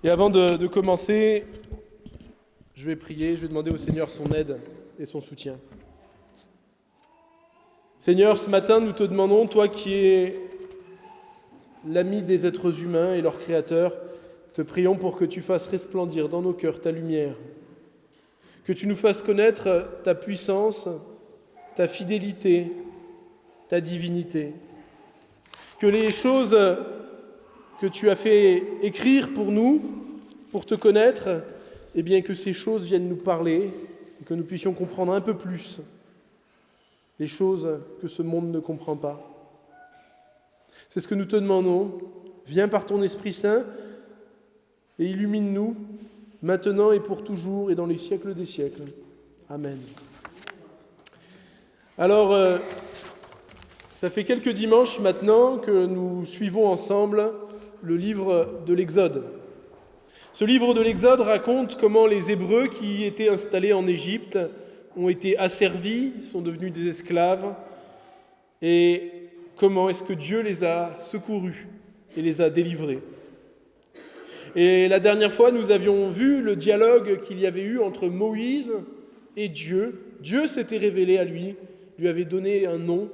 Et avant de commencer, je vais prier, je vais demander au Seigneur son aide et son soutien. Seigneur, ce matin, nous te demandons, toi qui es l'ami des êtres humains et leur créateur, te prions pour que tu fasses resplendir dans nos cœurs ta lumière, que tu nous fasses connaître ta puissance, ta fidélité, ta divinité, que les choses que tu as fait écrire pour nous, pour te connaître, eh bien que ces choses viennent nous parler et que nous puissions comprendre un peu plus les choses que ce monde ne comprend pas. C'est ce que nous te demandons. Viens par ton Esprit Saint et illumine-nous maintenant et pour toujours et dans les siècles des siècles. Amen. Alors, ça fait quelques dimanches maintenant que nous suivons ensemble le livre de l'Exode. Ce livre de l'Exode raconte comment les Hébreux qui étaient installés en Égypte ont été asservis, sont devenus des esclaves, et comment est-ce que Dieu les a secourus et les a délivrés. Et la dernière fois, nous avions vu le dialogue qu'il y avait eu entre Moïse et Dieu. Dieu s'était révélé à lui avait donné un nom,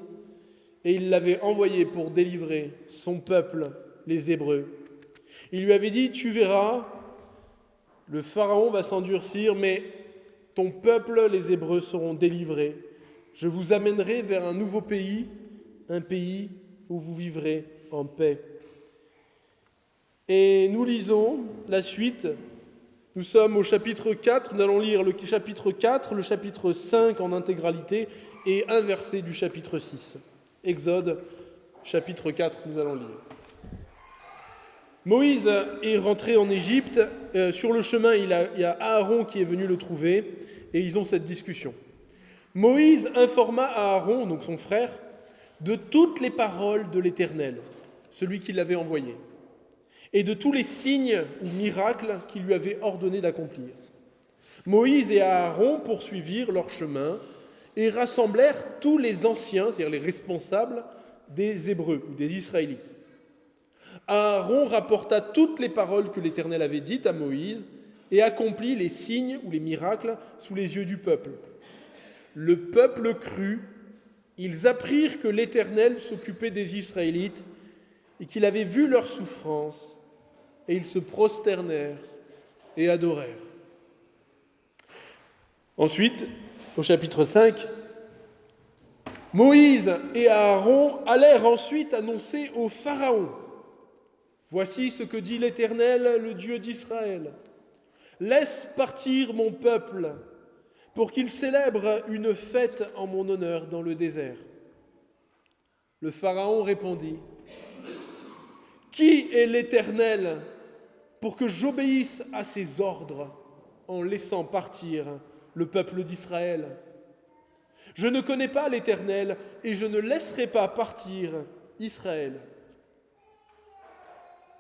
et il l'avait envoyé pour délivrer son peuple, les Hébreux. Il lui avait dit, tu verras, le Pharaon va s'endurcir, mais ton peuple, les Hébreux, seront délivrés. Je vous amènerai vers un nouveau pays, un pays où vous vivrez en paix. Et nous lisons la suite. Nous sommes au chapitre 4, nous allons lire le chapitre 4, le chapitre 5 en intégralité et un verset du chapitre 6. Exode, chapitre 4, nous allons lire. Moïse est rentré en Égypte. Sur le chemin, il y a Aaron qui est venu le trouver et ils ont cette discussion. Moïse informa Aaron, donc son frère, de toutes les paroles de l'Éternel, celui qui l'avait envoyé, et de tous les signes ou miracles qu'il lui avait ordonné d'accomplir. Moïse et Aaron poursuivirent leur chemin et rassemblèrent tous les anciens, c'est-à-dire les responsables des Hébreux ou des Israélites. Aaron rapporta toutes les paroles que l'Éternel avait dites à Moïse et accomplit les signes ou les miracles sous les yeux du peuple. Le peuple crut, ils apprirent que l'Éternel s'occupait des Israélites et qu'il avait vu leur souffrance, et ils se prosternèrent et adorèrent. Ensuite, au chapitre 5, Moïse et Aaron allèrent ensuite annoncer au Pharaon. Voici ce que dit l'Éternel, le Dieu d'Israël. Laisse partir mon peuple pour qu'il célèbre une fête en mon honneur dans le désert. Le Pharaon répondit, qui est l'Éternel pour que j'obéisse à ses ordres en laissant partir le peuple d'Israël? Je ne connais pas l'Éternel et je ne laisserai pas partir Israël.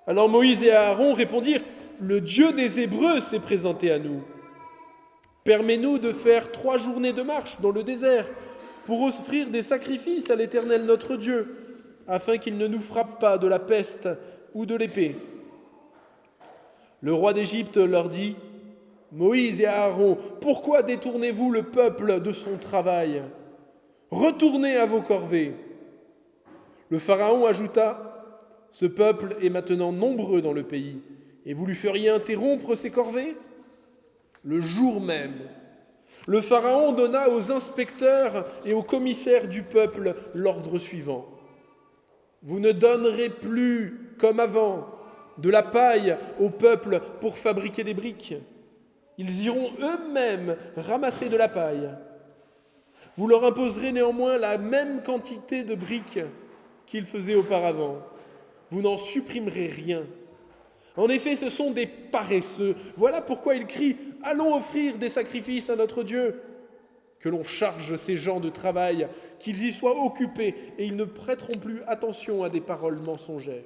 Alors Moïse et Aaron répondirent, le Dieu des Hébreux s'est présenté à nous. Permets-nous de faire 3 journées de marche dans le désert pour offrir des sacrifices à l'Éternel notre Dieu, afin qu'il ne nous frappe pas de la peste ou de l'épée. Le roi d'Égypte leur dit, Moïse et Aaron, pourquoi détournez-vous le peuple de son travail? Retournez à vos corvées. Le Pharaon ajouta, ce peuple est maintenant nombreux dans le pays, et vous lui feriez interrompre ses corvées? Le jour même, le Pharaon donna aux inspecteurs et aux commissaires du peuple l'ordre suivant. Vous ne donnerez plus, comme avant, de la paille au peuple pour fabriquer des briques. Ils iront eux-mêmes ramasser de la paille. Vous leur imposerez néanmoins la même quantité de briques qu'ils faisaient auparavant. Vous n'en supprimerez rien. En effet, ce sont des paresseux. Voilà pourquoi ils crient « Allons offrir des sacrifices à notre Dieu !» Que l'on charge ces gens de travail, qu'ils y soient occupés, et ils ne prêteront plus attention à des paroles mensongères.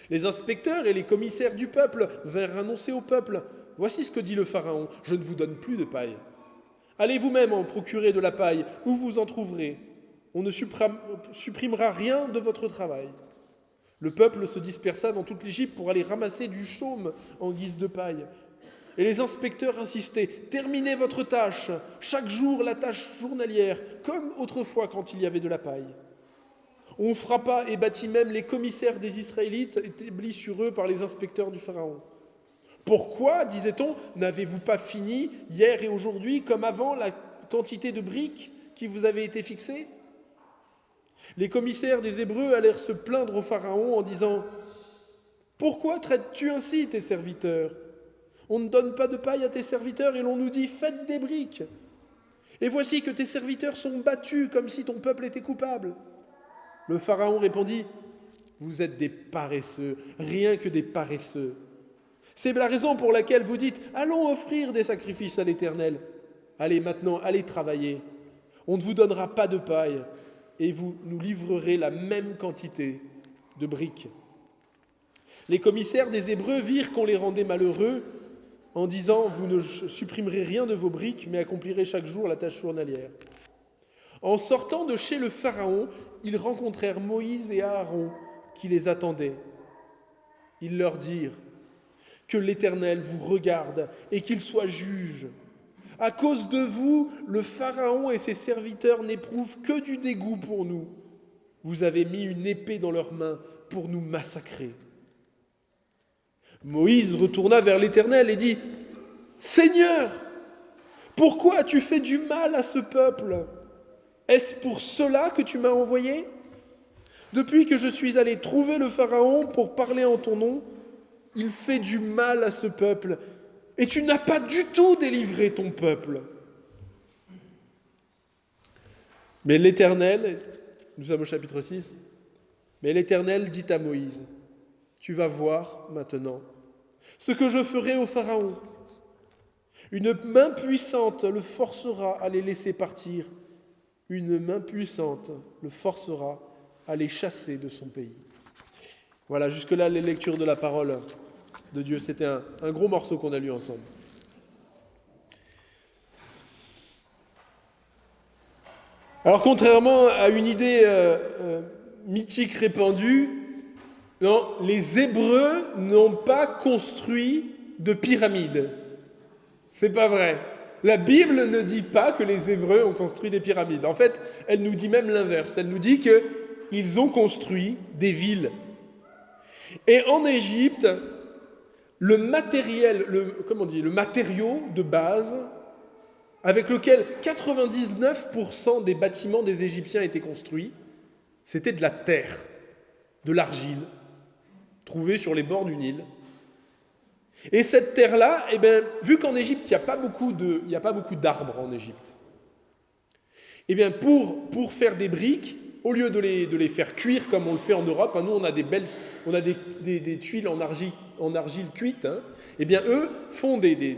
Les inspecteurs et les commissaires du peuple vinrent annoncer au peuple « Voici ce que dit le Pharaon, je ne vous donne plus de paille. Allez vous-même en procurer de la paille, où vous en trouverez. On ne supprimera rien de votre travail. » Le peuple se dispersa dans toute l'Égypte pour aller ramasser du chaume en guise de paille. Et les inspecteurs insistaient, « Terminez votre tâche, chaque jour la tâche journalière, comme autrefois quand il y avait de la paille. » On frappa et battit même les commissaires des Israélites établis sur eux par les inspecteurs du Pharaon. « Pourquoi, disait-on, n'avez-vous pas fini hier et aujourd'hui comme avant la quantité de briques qui vous avait été fixée ?» Les commissaires des Hébreux allèrent se plaindre au Pharaon en disant « Pourquoi traites-tu ainsi tes serviteurs ? On ne donne pas de paille à tes serviteurs et l'on nous dit « Faites des briques !» Et voici que tes serviteurs sont battus comme si ton peuple était coupable. Le Pharaon répondit « Vous êtes des paresseux, rien que des paresseux. C'est la raison pour laquelle vous dites « Allons offrir des sacrifices à l'Éternel. Allez maintenant, allez travailler. On ne vous donnera pas de paille et vous nous livrerez la même quantité de briques. » Les commissaires des Hébreux virent qu'on les rendait malheureux en disant « Vous ne supprimerez rien de vos briques, mais accomplirez chaque jour la tâche journalière. » En sortant de chez le Pharaon, ils rencontrèrent Moïse et Aaron qui les attendaient. Ils leur dirent « Que l'Éternel vous regarde et qu'il soit juge. À cause de vous, le Pharaon et ses serviteurs n'éprouvent que du dégoût pour nous. Vous avez mis une épée dans leurs mains pour nous massacrer. » Moïse retourna vers l'Éternel et dit « Seigneur, pourquoi as-tu fait du mal à ce peuple ? Est-ce pour cela que tu m'as envoyé ? Depuis que je suis allé trouver le Pharaon pour parler en ton nom, il fait du mal à ce peuple, et tu n'as pas du tout délivré ton peuple. » Mais l'Éternel, nous sommes au chapitre 6, mais l'Éternel dit à Moïse, « Tu vas voir maintenant ce que je ferai au Pharaon. Une main puissante le forcera à les laisser partir. Une main puissante le forcera à les chasser de son pays. » Voilà, jusque-là, les lectures de la parole de Dieu. C'était un gros morceau qu'on a lu ensemble. Alors, contrairement à une idée mythique répandue, non, les Hébreux n'ont pas construit de pyramide. C'est pas vrai. La Bible ne dit pas que les Hébreux ont construit des pyramides. En fait, elle nous dit même l'inverse. Elle nous dit qu'ils ont construit des villes. Et en Égypte, le matériau de base avec lequel 99% des bâtiments des Égyptiens étaient construits, c'était de la terre, de l'argile, trouvée sur les bords du Nil. Et cette terre-là, vu qu'en Égypte, il n'y a pas beaucoup d'arbres en Égypte, pour faire des briques, au lieu de les faire cuire comme on le fait en Europe, nous on a des tuiles en argile cuite, eux font des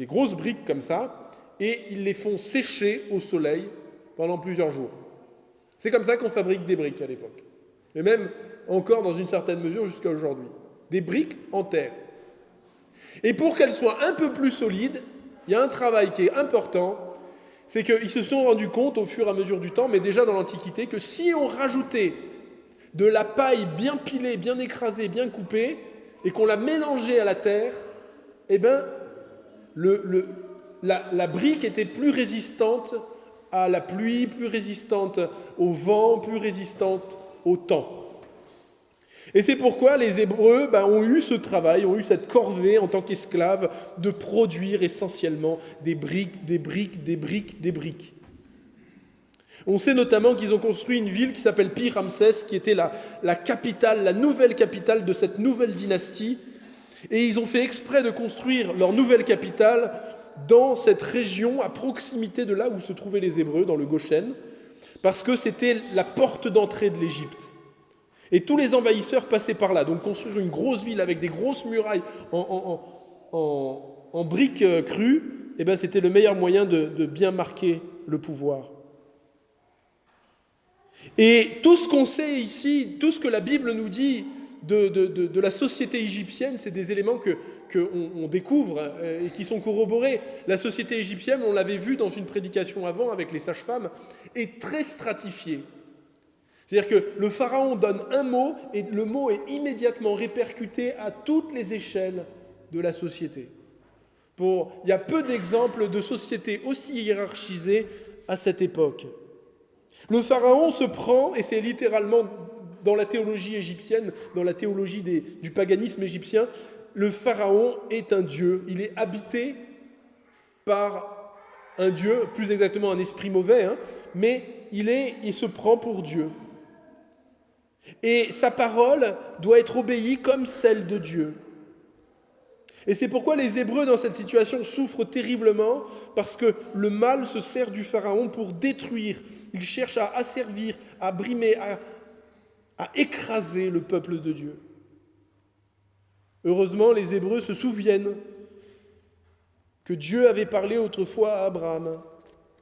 grosses briques comme ça, et ils les font sécher au soleil pendant plusieurs jours. C'est comme ça qu'on fabrique des briques à l'époque. Et même encore dans une certaine mesure jusqu'à aujourd'hui. Des briques en terre. Et pour qu'elles soient un peu plus solides, il y a un travail qui est important, c'est qu'ils se sont rendus compte au fur et à mesure du temps, mais déjà dans l'Antiquité, que si on rajoutait de la paille bien pilée, bien écrasée, bien coupée, et qu'on la mélangeait à la terre, la brique était plus résistante à la pluie, plus résistante au vent, plus résistante au temps. Et c'est pourquoi les Hébreux ont eu ce travail, ont eu cette corvée en tant qu'esclaves de produire essentiellement des briques, des briques, des briques, des briques. On sait notamment qu'ils ont construit une ville qui s'appelle Pi-Ramsès, qui était la capitale, la nouvelle capitale de cette nouvelle dynastie. Et ils ont fait exprès de construire leur nouvelle capitale dans cette région, à proximité de là où se trouvaient les Hébreux, dans le Goshen, parce que c'était la porte d'entrée de l'Égypte. Et tous les envahisseurs passaient par là. Donc construire une grosse ville avec des grosses murailles en briques crues, c'était le meilleur moyen de bien marquer le pouvoir. Et tout ce qu'on sait ici, tout ce que la Bible nous dit de la société égyptienne, c'est des éléments qu'on découvre et qui sont corroborés. La société égyptienne, on l'avait vu dans une prédication avant avec les sages-femmes, est très stratifiée. C'est-à-dire que le pharaon donne un mot et le mot est immédiatement répercuté à toutes les échelles de la société. Il y a peu d'exemples de sociétés aussi hiérarchisées à cette époque. Le pharaon se prend, et c'est littéralement dans la théologie égyptienne, dans la théologie du paganisme égyptien, le pharaon est un dieu. Il est habité par un dieu, plus exactement un esprit mauvais, mais il se prend pour Dieu. Et sa parole doit être obéie comme celle de Dieu. Et c'est pourquoi les Hébreux dans cette situation souffrent terriblement, parce que le mal se sert du pharaon pour détruire. Il cherche à asservir, à brimer, à écraser le peuple de Dieu. Heureusement, les Hébreux se souviennent que Dieu avait parlé autrefois à Abraham,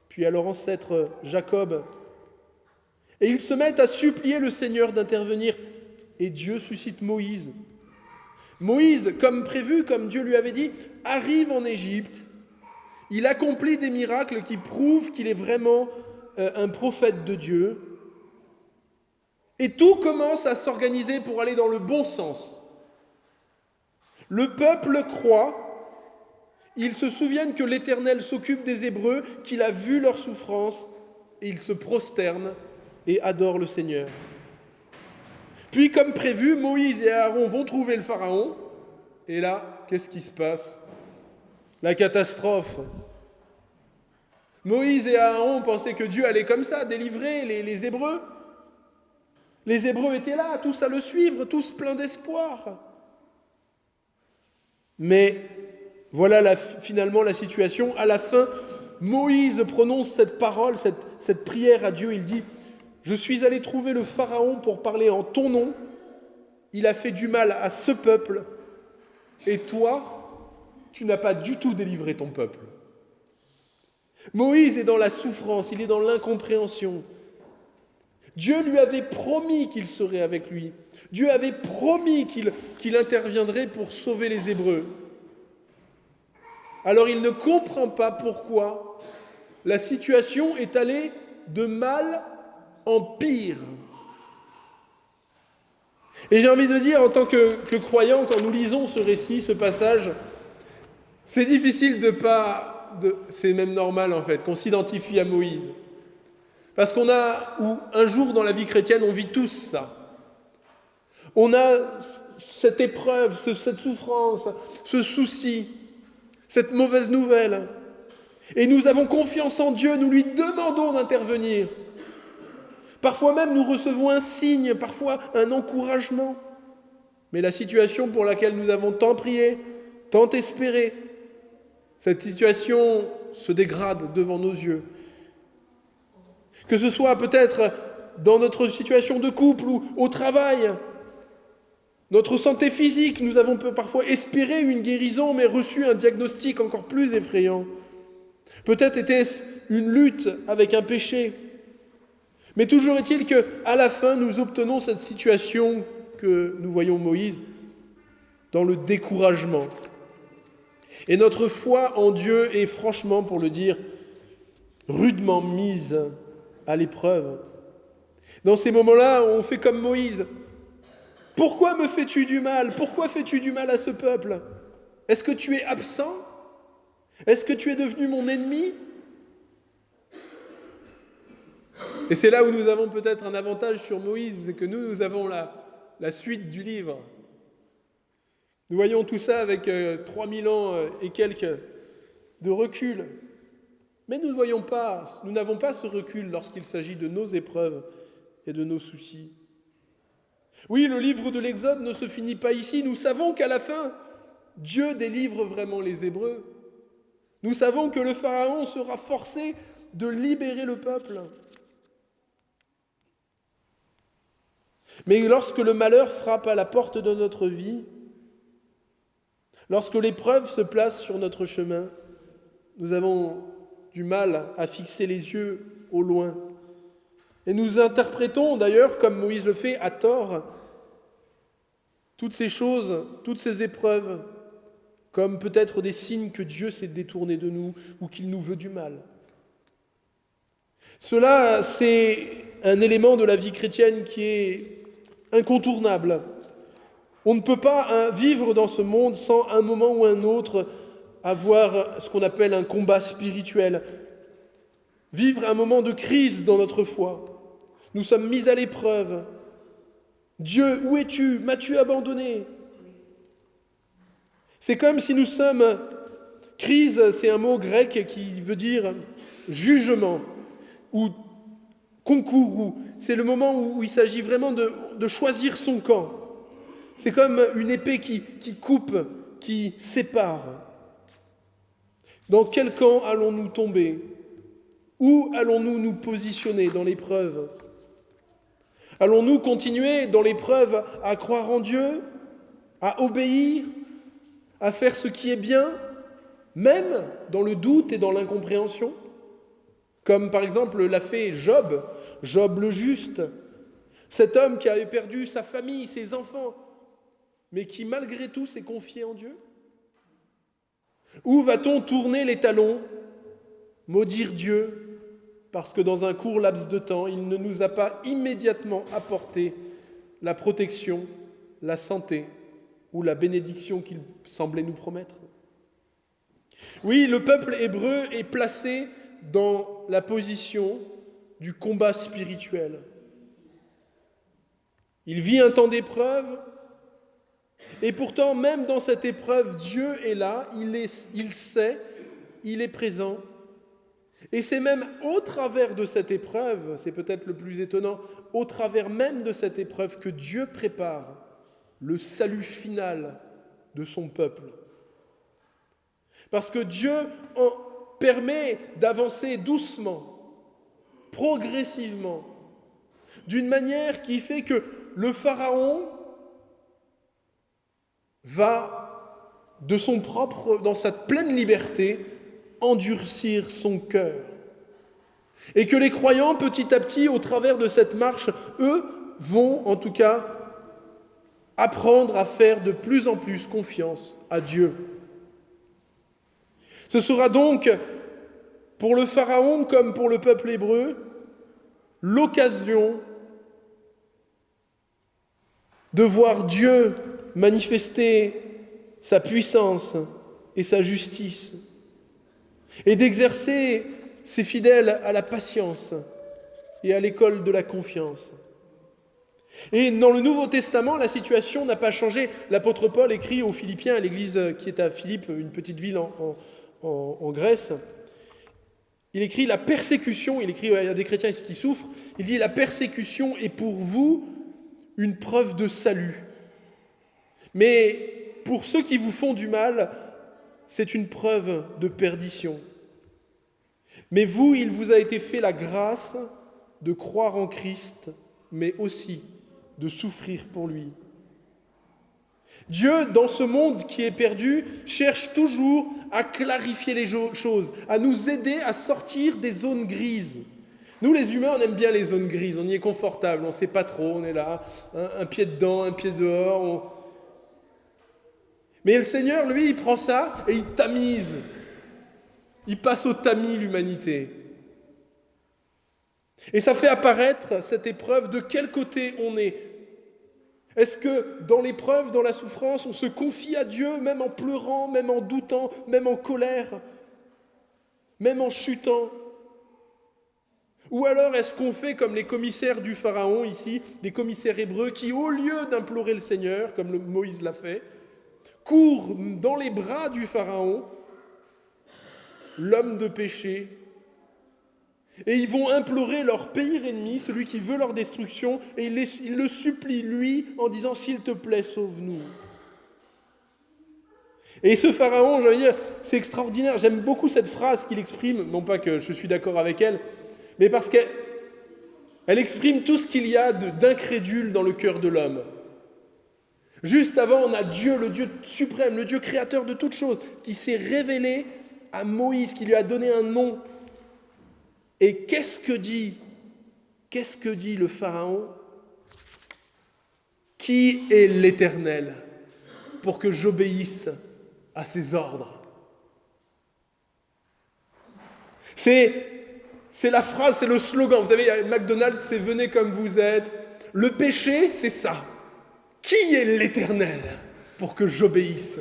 puis à leur ancêtre Jacob. Et ils se mettent à supplier le Seigneur d'intervenir. Et Dieu suscite Moïse. Moïse, comme prévu, comme Dieu lui avait dit, arrive en Égypte. Il accomplit des miracles qui prouvent qu'il est vraiment un prophète de Dieu. Et tout commence à s'organiser pour aller dans le bon sens. Le peuple croit, ils se souviennent que l'Éternel s'occupe des Hébreux, qu'il a vu leur souffrance, et ils se prosternent et adorent le Seigneur. Puis, comme prévu, Moïse et Aaron vont trouver le Pharaon, et là, qu'est-ce qui se passe? La catastrophe. Moïse et Aaron pensaient que Dieu allait comme ça délivrer les Hébreux. Les Hébreux étaient là, tous à le suivre, tous pleins d'espoir. Mais voilà finalement la situation. À la fin, Moïse prononce cette parole, cette prière à Dieu. Il dit « Je suis allé trouver le Pharaon pour parler en ton nom. Il a fait du mal à ce peuple. Et toi, tu n'as pas du tout délivré ton peuple. » Moïse est dans la souffrance, il est dans l'incompréhension. Dieu lui avait promis qu'il serait avec lui. Dieu avait promis qu'il interviendrait pour sauver les Hébreux. Alors il ne comprend pas pourquoi la situation est allée de mal en pire. Et j'ai envie de dire, en tant que croyant, quand nous lisons ce récit, ce passage, c'est difficile c'est même normal en fait, qu'on s'identifie à Moïse. Parce un jour dans la vie chrétienne, on vit tous ça. On a cette épreuve, cette souffrance, ce souci, cette mauvaise nouvelle. Et nous avons confiance en Dieu, nous lui demandons d'intervenir. Parfois même, nous recevons un signe, parfois un encouragement. Mais la situation pour laquelle nous avons tant prié, tant espéré, cette situation se dégrade devant nos yeux. Que ce soit peut-être dans notre situation de couple ou au travail, notre santé physique, nous avons parfois espéré une guérison, mais reçu un diagnostic encore plus effrayant. Peut-être était-ce une lutte avec un péché. Mais toujours est-il qu'à la fin, nous obtenons cette situation que nous voyons Moïse dans le découragement. Et notre foi en Dieu est franchement, pour le dire, rudement mise à l'épreuve. Dans ces moments-là, on fait comme Moïse. Pourquoi me fais-tu du mal? Pourquoi fais-tu du mal à ce peuple? Est-ce que tu es absent? Est-ce que tu es devenu mon ennemi? Et c'est là où nous avons peut-être un avantage sur Moïse, c'est que nous avons la suite du livre. Nous voyons tout ça avec 3000 ans et quelques de recul. Mais nous n'avons pas ce recul lorsqu'il s'agit de nos épreuves et de nos soucis. Oui, le livre de l'Exode ne se finit pas ici. Nous savons qu'à la fin, Dieu délivre vraiment les Hébreux. Nous savons que le Pharaon sera forcé de libérer le peuple. Mais lorsque le malheur frappe à la porte de notre vie, lorsque l'épreuve se place sur notre chemin, nous avons du mal à fixer les yeux au loin. Et nous interprétons d'ailleurs, comme Moïse le fait, à tort, toutes ces choses, toutes ces épreuves, comme peut-être des signes que Dieu s'est détourné de nous ou qu'il nous veut du mal. Cela, c'est un élément de la vie chrétienne qui est incontournable. On ne peut pas vivre dans ce monde sans, à un moment ou un autre, avoir ce qu'on appelle un combat spirituel. Vivre un moment de crise dans notre foi. Nous sommes mis à l'épreuve. Dieu, où es-tu? M'as-tu abandonné? C'est comme si nous sommes... Crise, c'est un mot grec qui veut dire jugement ou concours. C'est le moment où il s'agit vraiment de choisir son camp. C'est comme une épée qui coupe, qui sépare. Dans quel camp allons-nous tomber? Où allons-nous nous positionner dans l'épreuve? Allons-nous continuer dans l'épreuve à croire en Dieu, à obéir, à faire ce qui est bien, même dans le doute et dans l'incompréhension? Comme par exemple l'a fait Job, Job le juste, cet homme qui avait perdu sa famille, ses enfants, mais qui malgré tout s'est confié en Dieu? Où va-t-on tourner les talons, maudire Dieu, parce que dans un court laps de temps, il ne nous a pas immédiatement apporté la protection, la santé ou la bénédiction qu'il semblait nous promettre? Oui, le peuple hébreu est placé dans la position du combat spirituel. Il vit un temps d'épreuve, et pourtant, même dans cette épreuve, Dieu est là, il sait, il est présent. Et c'est même au travers de cette épreuve, c'est peut-être le plus étonnant, au travers même de cette épreuve que Dieu prépare le salut final de son peuple. Parce que Dieu en permet d'avancer doucement, progressivement, d'une manière qui fait que le Pharaon va, dans sa pleine liberté, endurcir son cœur. Et que les croyants, petit à petit, au travers de cette marche, eux, vont en tout cas apprendre à faire de plus en plus confiance à Dieu. Ce sera donc, pour le Pharaon comme pour le peuple hébreu, l'occasion de voir Dieu manifester sa puissance et sa justice, et d'exercer ses fidèles à la patience et à l'école de la confiance. Et dans le Nouveau Testament, la situation n'a pas changé. L'apôtre Paul écrit aux Philippiens, à l'église qui est à Philippe, une petite ville en Grèce. Il écrit la persécution, il y a des chrétiens qui souffrent, il dit la persécution est pour vous une preuve de salut. Mais pour ceux qui vous font du mal, c'est une preuve de perdition. Mais vous, il vous a été fait la grâce de croire en Christ, mais aussi de souffrir pour lui. Dieu, dans ce monde qui est perdu, cherche toujours à clarifier les choses, à nous aider à sortir des zones grises. Nous, les humains, on aime bien les zones grises, on y est confortable, on ne sait pas trop, on est là, un pied dedans, un pied dehors. Mais le Seigneur, lui, il prend ça et il tamise. Il passe au tamis l'humanité. Et ça fait apparaître cette épreuve de quel côté on est. Est-ce que dans l'épreuve, dans la souffrance, on se confie à Dieu, même en pleurant, même en doutant, même en colère, même en chutant? Ou alors est-ce qu'on fait comme les commissaires du Pharaon ici, les commissaires hébreux, qui au lieu d'implorer le Seigneur, comme Moïse l'a fait, courent dans les bras du Pharaon, l'homme de péché, et ils vont implorer leur pire ennemi, celui qui veut leur destruction, et ils le supplient, lui, en disant « S'il te plaît, sauve-nous ». Et ce Pharaon, je veux dire, c'est extraordinaire. J'aime beaucoup cette phrase qu'il exprime, non pas que je suis d'accord avec elle, mais parce qu'elle exprime tout ce qu'il y a d'incrédule dans le cœur de l'homme. Juste avant, on a Dieu, le Dieu suprême, le Dieu créateur de toutes choses, qui s'est révélé à Moïse, qui lui a donné un nom. Et qu'est-ce que dit le Pharaon? Qui est l'Éternel pour que j'obéisse à ses ordres? C'est C'est la phrase, c'est le slogan. Vous savez, McDonald's, c'est « venez comme vous êtes ». Le péché, c'est ça. Qui est l'Éternel pour que j'obéisse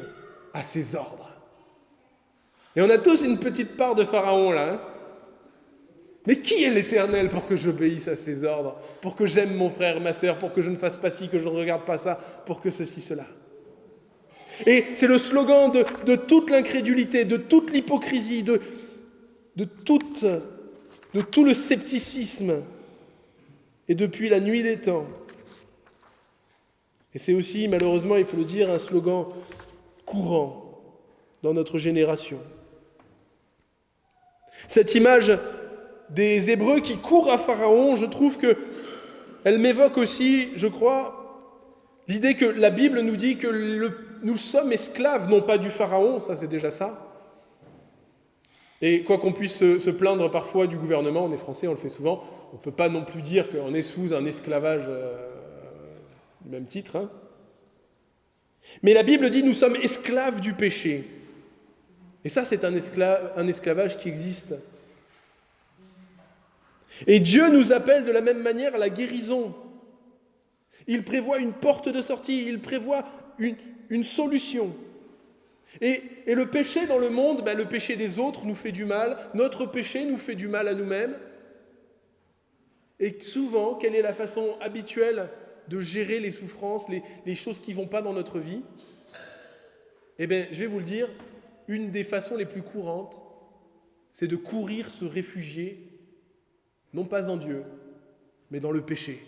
à ses ordres? Et on a tous une petite part de Pharaon là. Hein. Mais qui est l'Éternel pour que j'obéisse à ses ordres? Pour que j'aime mon frère, ma sœur, pour que je ne fasse pas ci, que je ne regarde pas ça, pour que ceci, cela. Et c'est le slogan de toute l'incrédulité, de toute l'hypocrisie, de tout le scepticisme. Et depuis la nuit des temps. Et c'est aussi, malheureusement, il faut le dire, un slogan courant dans notre génération. Cette image des Hébreux qui courent à Pharaon, je trouve qu'elle m'évoque aussi, je crois, l'idée que la Bible nous dit que nous sommes esclaves, non pas du Pharaon, ça c'est déjà ça. Et quoi qu'on puisse se plaindre parfois du gouvernement, on est français, on le fait souvent, on ne peut pas non plus dire qu'on est sous un esclavage du même titre. Hein. Mais la Bible dit nous sommes esclaves du péché. Et ça, c'est un esclavage qui existe. Et Dieu nous appelle de la même manière à la guérison. Il prévoit une porte de sortie, il prévoit une solution. Et le péché dans le monde, le péché des autres nous fait du mal, notre péché nous fait du mal à nous-mêmes. Et souvent, quelle est la façon habituelle de gérer les souffrances, les choses qui ne vont pas dans notre vie? Eh bien, je vais vous le dire, une des façons les plus courantes, c'est de courir se réfugier, non pas en Dieu, mais dans le péché.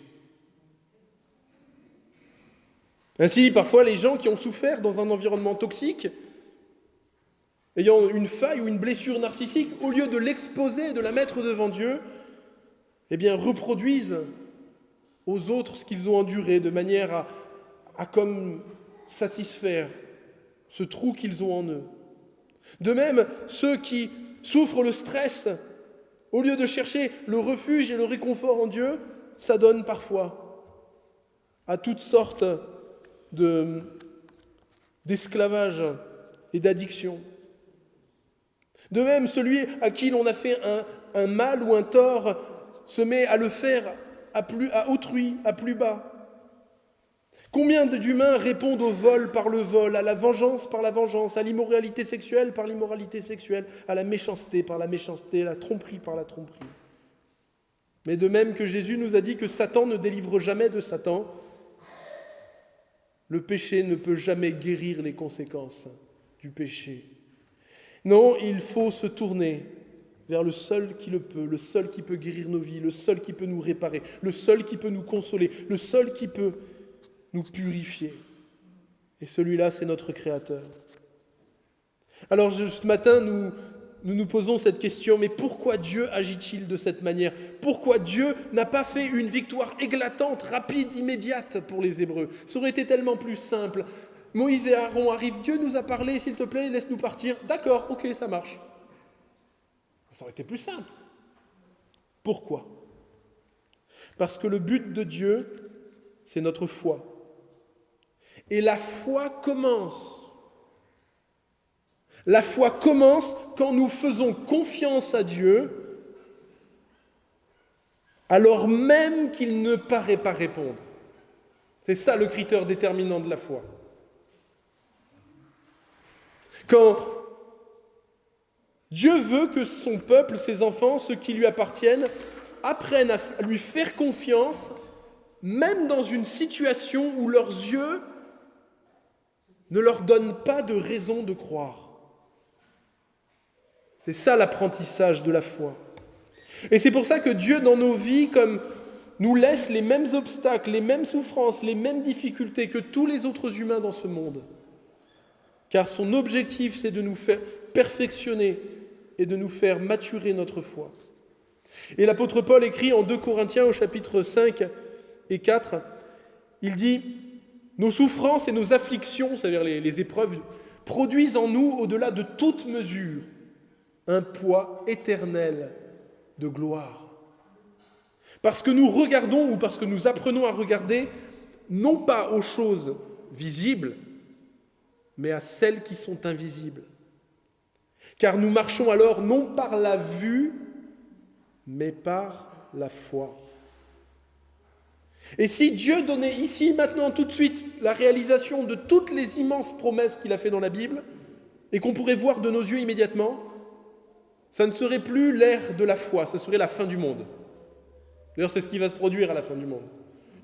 Ainsi, parfois, les gens qui ont souffert dans un environnement toxique, ayant une faille ou une blessure narcissique, au lieu de l'exposer, de la mettre devant Dieu, eh bien, reproduisent aux autres ce qu'ils ont enduré, de manière à comme satisfaire ce trou qu'ils ont en eux. De même, ceux qui souffrent le stress, au lieu de chercher le refuge et le réconfort en Dieu, s'adonnent parfois à toutes sortes d'esclavage et d'addiction. De même, celui à qui l'on a fait un mal ou un tort se met à le faire à autrui, à plus bas. Combien d'humains répondent au vol par le vol, à la vengeance par la vengeance, à l'immoralité sexuelle par l'immoralité sexuelle, à la méchanceté par la méchanceté, à la tromperie par la tromperie. Mais de même que Jésus nous a dit que Satan ne délivre jamais de Satan, le péché ne peut jamais guérir les conséquences du péché. Non, il faut se tourner vers le seul qui le peut, le seul qui peut guérir nos vies, le seul qui peut nous réparer, le seul qui peut nous consoler, le seul qui peut nous purifier. Et celui-là, c'est notre Créateur. Alors ce matin, nous posons cette question, mais pourquoi Dieu agit-il de cette manière? Pourquoi Dieu n'a pas fait une victoire éclatante, rapide, immédiate pour les Hébreux? Ça aurait été tellement plus simple. Moïse et Aaron arrivent, Dieu nous a parlé, s'il te plaît, laisse-nous partir. D'accord, ok, ça marche. Ça aurait été plus simple. Pourquoi? Parce que le but de Dieu, c'est notre foi. Et la foi commence. La foi commence quand nous faisons confiance à Dieu, alors même qu'il ne paraît pas répondre. C'est ça le critère déterminant de la foi. Quand Dieu veut que son peuple, ses enfants, ceux qui lui appartiennent, apprennent à lui faire confiance, même dans une situation où leurs yeux ne leur donnent pas de raison de croire. C'est ça l'apprentissage de la foi. Et c'est pour ça que Dieu, dans nos vies, comme nous laisse les mêmes obstacles, les mêmes souffrances, les mêmes difficultés que tous les autres humains dans ce monde. Car son objectif, c'est de nous faire perfectionner et de nous faire maturer notre foi. Et l'apôtre Paul écrit en 2 Corinthiens au chapitre 5 et 4, il dit « Nos souffrances et nos afflictions, c'est-à-dire les épreuves, produisent en nous, au-delà de toute mesure, un poids éternel de gloire. Parce que nous regardons ou parce que nous apprenons à regarder, non pas aux choses visibles, mais à celles qui sont invisibles. Car nous marchons alors non par la vue, mais par la foi. Et si Dieu donnait ici, maintenant, tout de suite, la réalisation de toutes les immenses promesses qu'il a fait dans la Bible, et qu'on pourrait voir de nos yeux immédiatement, ça ne serait plus l'ère de la foi, ce serait la fin du monde. D'ailleurs, c'est ce qui va se produire à la fin du monde.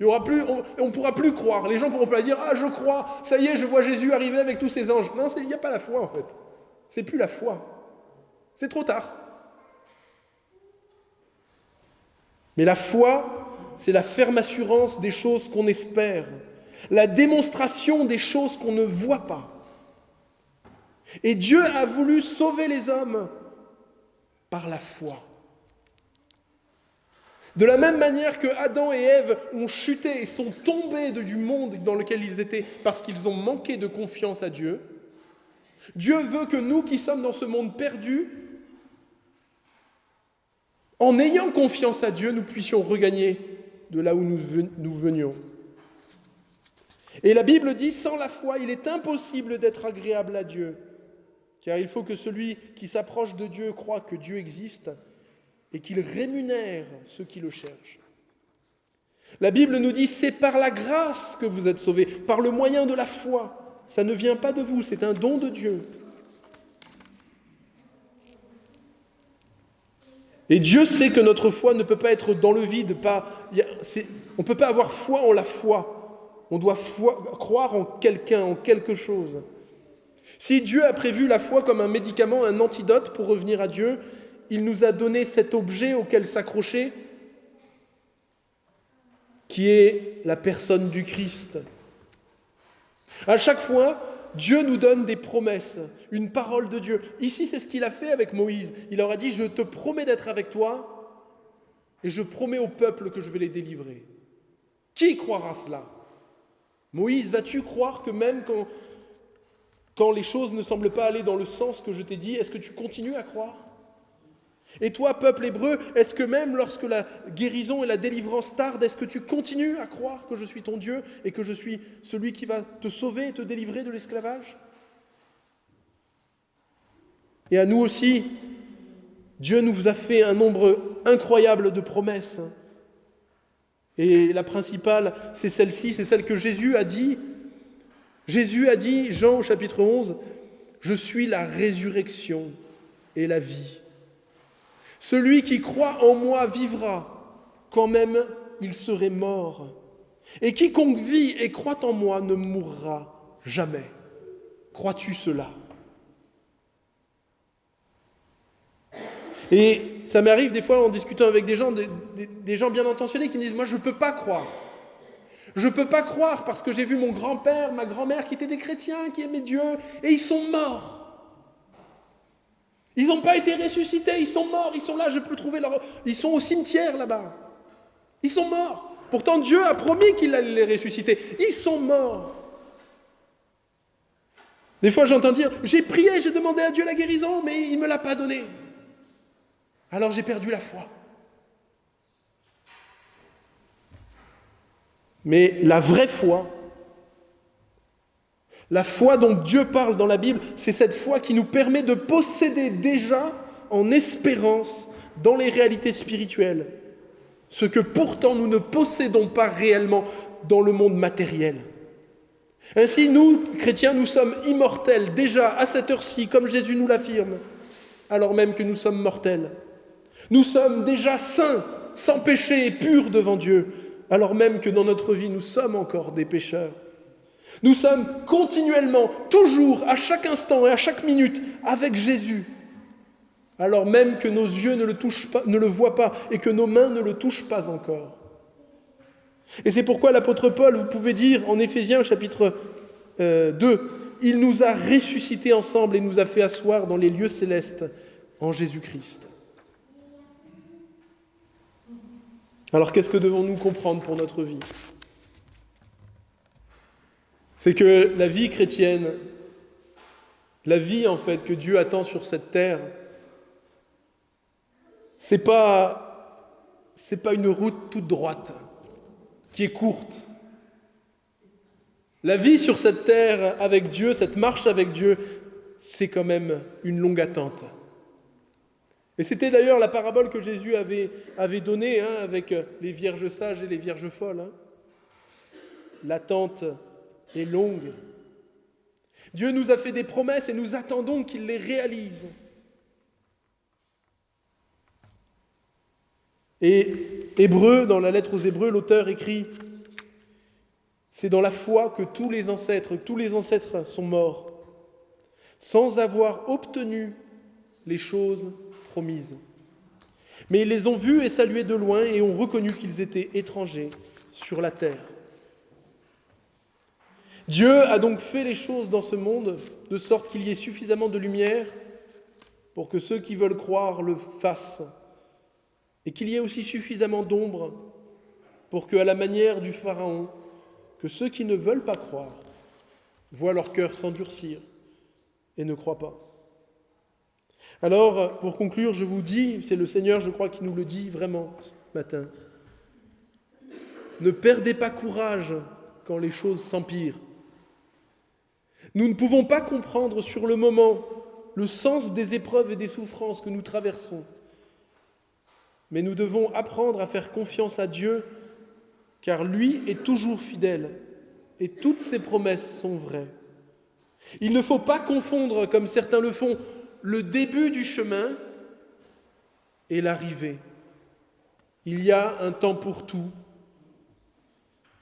Il y aura plus, on ne pourra plus croire. Les gens ne pourront pas dire « Ah, je crois, ça y est, je vois Jésus arriver avec tous ses anges. » Non, il n'y a pas la foi, en fait. C'est plus la foi. C'est trop tard. Mais la foi, c'est la ferme assurance des choses qu'on espère, la démonstration des choses qu'on ne voit pas. Et Dieu a voulu sauver les hommes par la foi. De la même manière que Adam et Ève ont chuté et sont tombés du monde dans lequel ils étaient parce qu'ils ont manqué de confiance à Dieu, Dieu veut que nous qui sommes dans ce monde perdu, en ayant confiance à Dieu, nous puissions regagner de là où nous venions. Et la Bible dit, sans la foi, il est impossible d'être agréable à Dieu, car il faut que celui qui s'approche de Dieu croie que Dieu existe et qu'il rémunère ceux qui le cherchent. La Bible nous dit, c'est par la grâce que vous êtes sauvés, par le moyen de la foi. Ça ne vient pas de vous, c'est un don de Dieu. Et Dieu sait que notre foi ne peut pas être dans le vide. On ne peut pas avoir foi en la foi. On doit croire en quelqu'un, en quelque chose. Si Dieu a prévu la foi comme un médicament, un antidote pour revenir à Dieu, il nous a donné cet objet auquel s'accrocher, qui est la personne du Christ. À chaque fois, Dieu nous donne des promesses, une parole de Dieu. Ici, c'est ce qu'il a fait avec Moïse. Il leur a dit, je te promets d'être avec toi et je promets au peuple que je vais les délivrer. Qui croira cela? Moïse, vas-tu croire que même quand les choses ne semblent pas aller dans le sens que je t'ai dit, est-ce que tu continues à croire? Et toi, peuple hébreu, est-ce que même lorsque la guérison et la délivrance tardent, est-ce que tu continues à croire que je suis ton Dieu et que je suis celui qui va te sauver et te délivrer de l'esclavage? Et à nous aussi, Dieu nous a fait un nombre incroyable de promesses. Et la principale, c'est celle-ci, c'est celle que Jésus a dit. Jésus a dit, Jean au chapitre 11, « Je suis la résurrection et la vie. Celui qui croit en moi vivra, quand même il serait mort. Et quiconque vit et croit en moi ne mourra jamais. Crois-tu cela ?» Et ça m'arrive des fois en discutant avec des gens bien intentionnés qui me disent « Moi je ne peux pas croire. Je ne peux pas croire parce que j'ai vu mon grand-père, ma grand-mère qui étaient des chrétiens, qui aimaient Dieu, et ils sont morts. Ils n'ont pas été ressuscités, ils sont morts, ils sont là, je peux trouver leur... Ils sont au cimetière là-bas. Ils sont morts. Pourtant Dieu a promis qu'il allait les ressusciter. Ils sont morts. Des fois j'entends dire, j'ai prié, j'ai demandé à Dieu la guérison, mais il ne me l'a pas donnée. Alors j'ai perdu la foi. Mais la vraie foi, la foi dont Dieu parle dans la Bible, c'est cette foi qui nous permet de posséder déjà en espérance dans les réalités spirituelles, ce que pourtant nous ne possédons pas réellement dans le monde matériel. Ainsi, nous, chrétiens, nous sommes immortels déjà à cette heure-ci, comme Jésus nous l'affirme, alors même que nous sommes mortels. Nous sommes déjà saints, sans péché et purs devant Dieu, alors même que dans notre vie, nous sommes encore des pécheurs. Nous sommes continuellement, toujours, à chaque instant et à chaque minute, avec Jésus, alors même que nos yeux ne le voient pas et que nos mains ne le touchent pas encore. Et c'est pourquoi l'apôtre Paul, vous pouvez dire en Éphésiens chapitre 2, « Il nous a ressuscités ensemble et nous a fait asseoir dans les lieux célestes en Jésus-Christ. » Alors qu'est-ce que devons-nous comprendre pour notre vie? C'est que la vie chrétienne, la vie en fait que Dieu attend sur cette terre, c'est pas une route toute droite, qui est courte. La vie sur cette terre avec Dieu, cette marche avec Dieu, c'est quand même une longue attente. Et c'était d'ailleurs la parabole que Jésus avait donnée avec les vierges sages et les vierges folles. L'attente est longue. Dieu nous a fait des promesses et nous attendons qu'il les réalise. Et Hébreux, dans la lettre aux Hébreux, l'auteur écrit « C'est dans la foi que tous les ancêtres sont morts, sans avoir obtenu les choses promises. Mais ils les ont vus et salués de loin et ont reconnu qu'ils étaient étrangers sur la terre. » Dieu a donc fait les choses dans ce monde de sorte qu'il y ait suffisamment de lumière pour que ceux qui veulent croire le fassent, et qu'il y ait aussi suffisamment d'ombre pour que, à la manière du Pharaon, que ceux qui ne veulent pas croire voient leur cœur s'endurcir et ne croient pas. Alors, pour conclure, je vous dis, c'est le Seigneur, je crois, qui nous le dit vraiment ce matin, ne perdez pas courage quand les choses s'empirent. Nous ne pouvons pas comprendre sur le moment le sens des épreuves et des souffrances que nous traversons. Mais nous devons apprendre à faire confiance à Dieu, car lui est toujours fidèle et toutes ses promesses sont vraies. Il ne faut pas confondre, comme certains le font, le début du chemin et l'arrivée. Il y a un temps pour tout.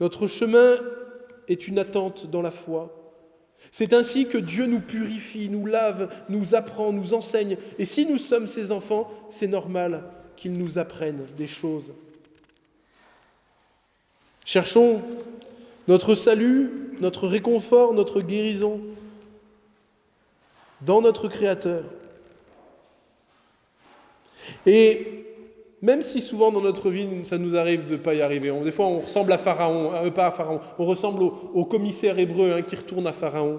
Notre chemin est une attente dans la foi. C'est ainsi que Dieu nous purifie, nous lave, nous apprend, nous enseigne. Et si nous sommes ses enfants, c'est normal qu'il nous apprenne des choses. Cherchons notre salut, notre réconfort, notre guérison dans notre Créateur. Et même si souvent dans notre vie, ça nous arrive de ne pas y arriver, des fois on ressemble à Pharaon, pas à Pharaon, on ressemble au commissaire hébreu qui retourne à Pharaon.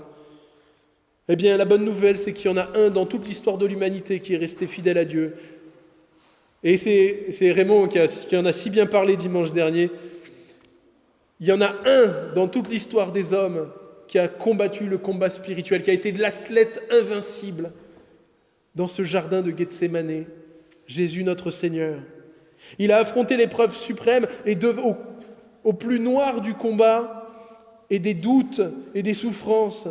Eh bien, la bonne nouvelle, c'est qu'il y en a un dans toute l'histoire de l'humanité qui est resté fidèle à Dieu. Et c'est Raymond qui en a si bien parlé dimanche dernier. Il y en a un dans toute l'histoire des hommes qui a combattu le combat spirituel, qui a été l'athlète invincible dans ce jardin de Gethsémanée, Jésus notre Seigneur. Il a affronté l'épreuve suprême et au plus noir du combat et des doutes et des souffrances,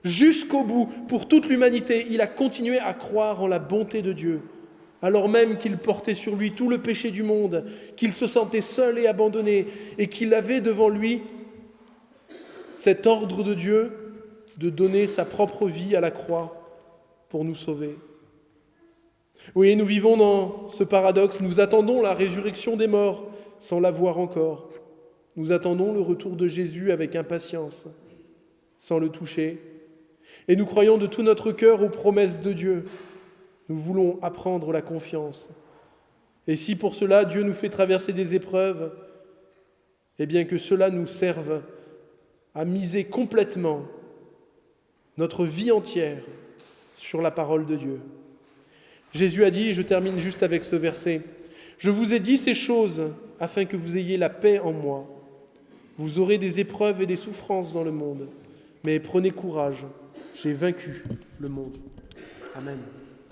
jusqu'au bout, pour toute l'humanité, il a continué à croire en la bonté de Dieu, alors même qu'il portait sur lui tout le péché du monde, qu'il se sentait seul et abandonné, et qu'il avait devant lui cet ordre de Dieu de donner sa propre vie à la croix pour nous sauver. Oui, nous vivons dans ce paradoxe, nous attendons la résurrection des morts sans la voir encore. Nous attendons le retour de Jésus avec impatience, sans le toucher. Et nous croyons de tout notre cœur aux promesses de Dieu. Nous voulons apprendre la confiance. Et si pour cela Dieu nous fait traverser des épreuves, eh bien que cela nous serve à miser complètement notre vie entière sur la parole de Dieu. Jésus a dit, et je termine juste avec ce verset, « Je vous ai dit ces choses afin que vous ayez la paix en moi. Vous aurez des épreuves et des souffrances dans le monde, mais prenez courage, j'ai vaincu le monde. » Amen.